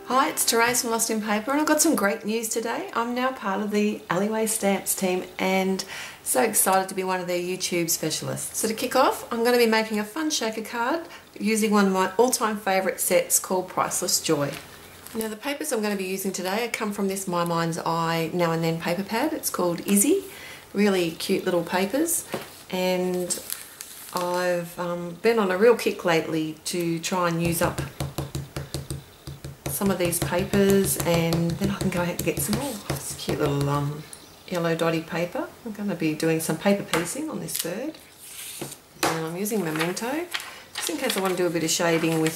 Hi, it's Therese from Lostinpaper, and I've got some great news today. I'm now part of the Alleyway Stamps team and so excited to be one of their YouTube specialists. So to kick off, I'm going to be making a fun shaker card using one of my all-time favourite sets called Priceless Joy. Now the papers I'm going to be using today come from this My Mind's Eye Now and Then paper pad. It's called Izzy. Really cute little papers, and I've been on a real kick lately to try and use up some of these papers, and then I can go ahead and get some more. This cute little yellow dotty paper. I'm going to be doing some paper piecing on this bird, and I'm using Memento just in case I want to do a bit of shading with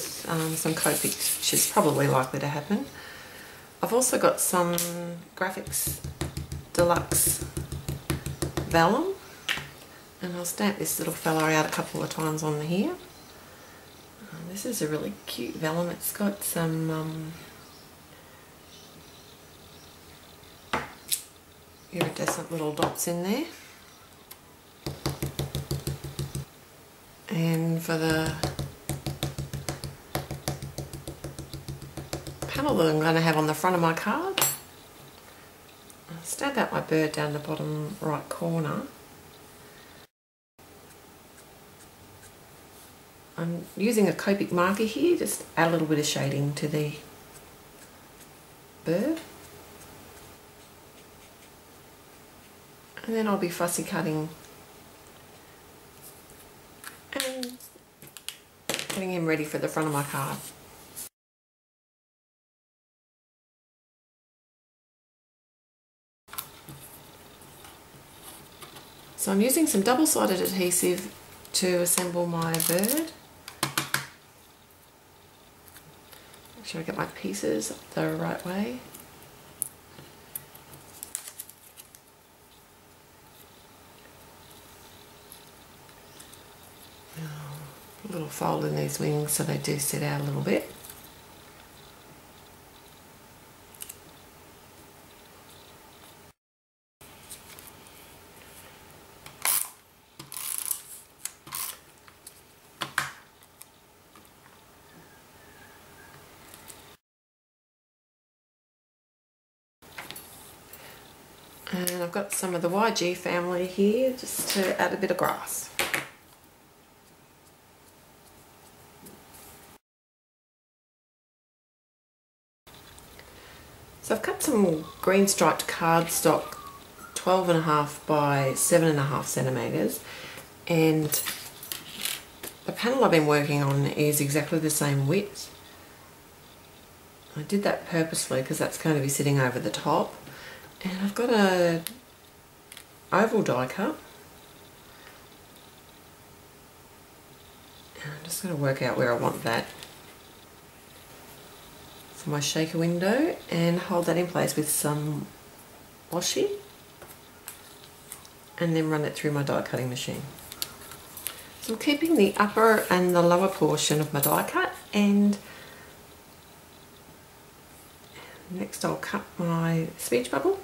some Copic, which is probably likely to happen. I've also got some Graphics Deluxe vellum, and I'll stamp this little fella out a couple of times on here. This is a really cute vellum. It's got some iridescent little dots in there. And for the panel that I'm going to have on the front of my card, I'll stamp out my bird down the bottom right corner. I'm using a Copic marker here, just add a little bit of shading to the bird. And then I'll be fussy cutting and getting him ready for the front of my card. So I'm using some double-sided adhesive to assemble my bird. Make sure I get my pieces the right way. A little fold in these wings so they do sit out a little bit. And I've got some of the YG family here just to add a bit of grass. So I've cut some green striped cardstock 12.5 by 7.5 centimetres, and the panel I've been working on is exactly the same width. I did that purposefully because that's going to be sitting over the top. And I've got a oval die cut. And I'm just going to work out where I want that for my shaker window and hold that in place with some washi, and then run it through my die cutting machine. So I'm keeping the upper and the lower portion of my die cut, and next I'll cut my speech bubble.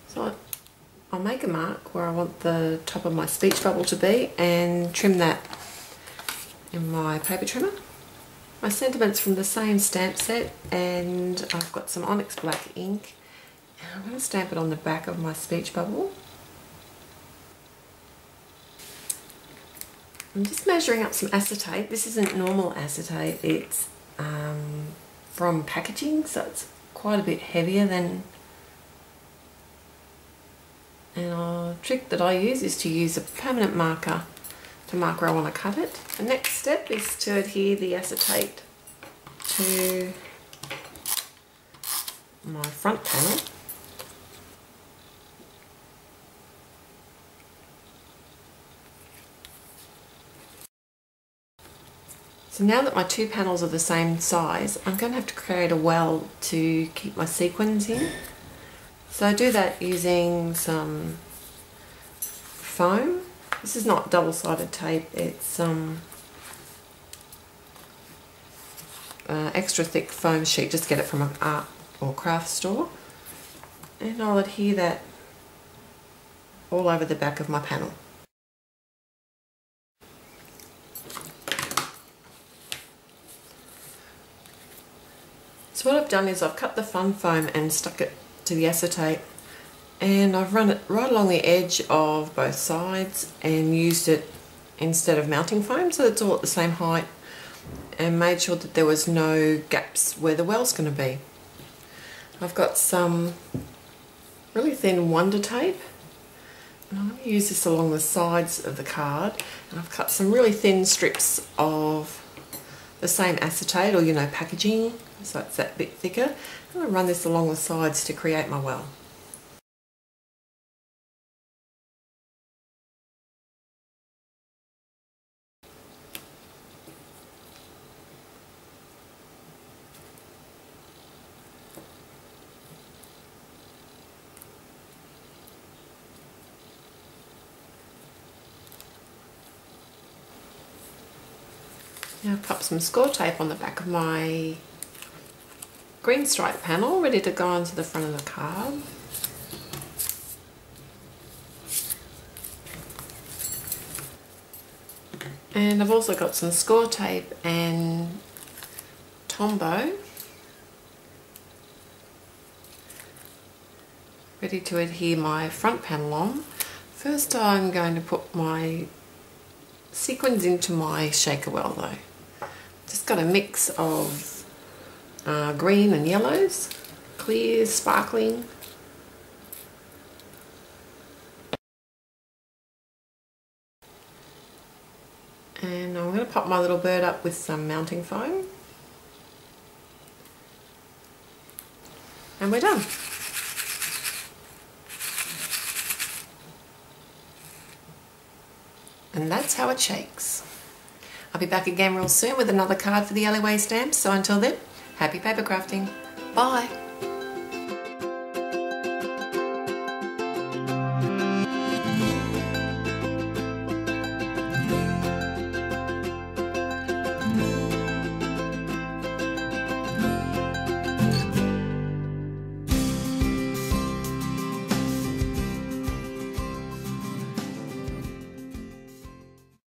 So I'll make a mark where I want the top of my speech bubble to be and trim that in my paper trimmer. My sentiment's from the same stamp set, and I've got some Onyx black ink, and I'm going to stamp it on the back of my speech bubble. I'm just measuring up some acetate. This isn't normal acetate, it's from packaging, so it's quite a bit heavier than. And a trick that I use is to use a permanent marker to mark where I want to cut it. The next step is to adhere the acetate to my front panel. So now that my two panels are the same size, I'm going to have to create a well to keep my sequins in. So I do that using some foam. This is not double-sided tape, it's extra thick foam sheet. Just get it from an art or craft store. And I'll adhere that all over the back of my panel. So what I've done is I've cut the fun foam and stuck it to the acetate, and I've run it right along the edge of both sides and used it instead of mounting foam, so it's all at the same height, and made sure that there was no gaps where the well's going to be. I've got some really thin Wonder tape, and I'm going to use this along the sides of the card, and I've cut some really thin strips of the same acetate, or packaging, so it's that bit thicker. I'm going to run this along the sides to create my well. Now I've put some score tape on the back of my green stripe panel, ready to go onto the front of the card. And I've also got some score tape and Tombow ready to adhere my front panel on. First I'm going to put my sequins into my shaker well though. Just got a mix of green and yellows, clear, sparkling. And I'm going to pop my little bird up with some mounting foam. And we're done. And that's how it shakes. I'll be back again real soon with another card for the alleyway stamps. So until then, happy paper crafting. Bye.